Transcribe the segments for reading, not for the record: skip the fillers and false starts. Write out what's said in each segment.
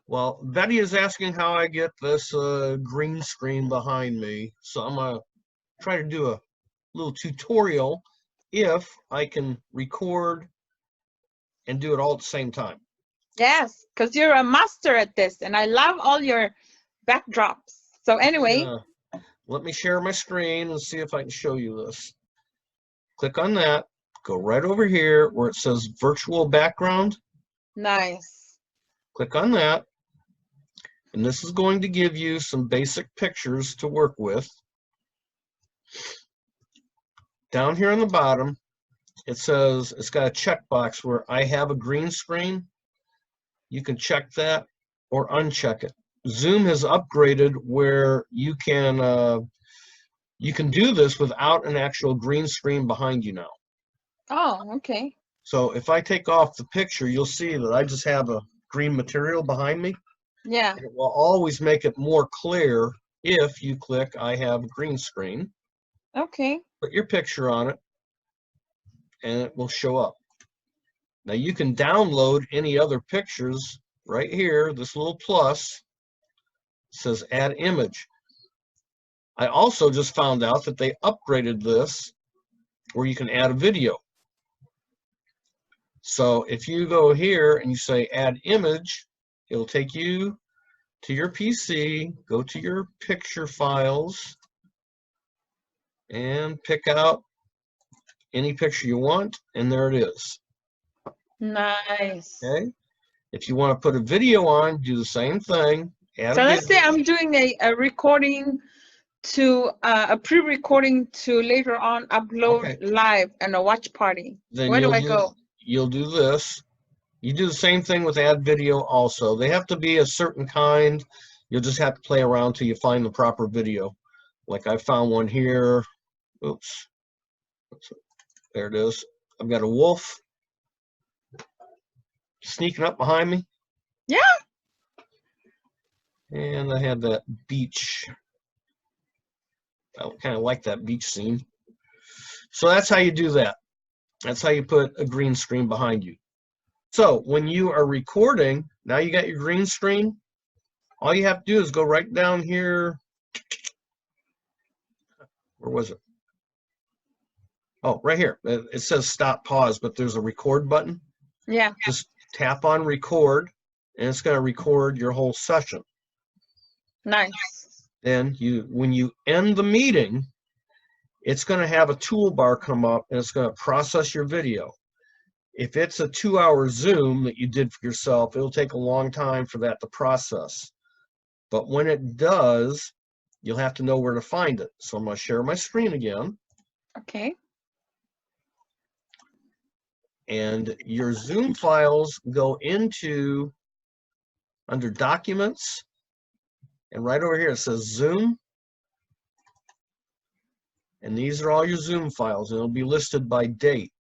Well, Betty is asking how I get this green screen behind me. So I'm going to try to do a little tutorial if I can record and do it all at the same time. Yes, because you're a master at this, and I love all your backdrops. So anyway. Let me share my screen and see if I can show you this. Click on that. Go right over here where it says virtual background. Nice. Click on that. And this is going to give you some basic pictures to work with. Down here on the bottom, it says it's got a checkbox where I have a green screen. You can check that or uncheck it. Zoom has upgraded where you can do this without an actual green screen behind you now. Oh, okay. So if I take off the picture, you'll see that I just have a green material behind me. Yeah. It will always make it more clear if you click I have a green screen. Okay. Put your picture on it and it will show up. Now you can download any other pictures right here. This little plus says add image. I also just found out that they upgraded this where you can add a video. So if you go here and you say add image, it'll take you to your PC, go to your picture files, and pick out any picture you want, and there it is. Nice. Okay. If you want to put a video on, do the same thing. So let's say I'm doing a recording to a pre-recording to later on upload live and a watch party. Then where do I go? You'll do this. You do the same thing with add video also. They have to be a certain kind. You'll just have to play around till you find the proper video. Like I found one here. Oops. There it is. I've got a wolf sneaking up behind me. Yeah. And I had that beach. I kind of like that beach scene. So that's how you do that. That's how you put a green screen behind you. So when you are recording, now you got your green screen. All you have to do is go right down here. Where was it? Oh, right here. It says stop pause, but there's a record button. Yeah. Just tap on record, and it's going to record your whole session. Nice. Then when you end the meeting, it's going to have a toolbar come up, and it's going to process your video. If it's a 2-hour Zoom that you did for yourself, it'll take a long time for that to process. But when it does, you'll have to know where to find it. So I'm going to share my screen again. Okay. And your Zoom files go into under Documents. And right over here it says Zoom. And these are all your Zoom files. And it'll be listed by date.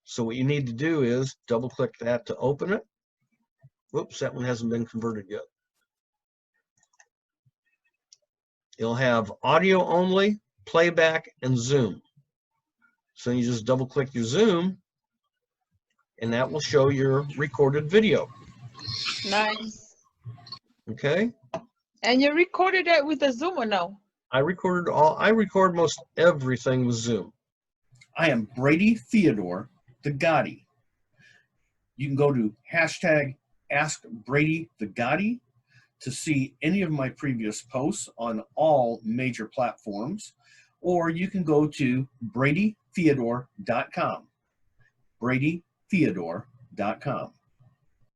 So what you need to do is double click that to open it. Whoops, that one hasn't been converted yet. It'll have audio only, playback, and Zoom. So you just double click your Zoom, and that will show your recorded video. Nice. Okay. And you recorded it with a Zoom or no? I record most everything with Zoom. I am Brady Theodore, the Gotti. You can go to #AskBradyTheGotti to see any of my previous posts on all major platforms, or you can go to BradyTheodore.com. BradyTheodore.com.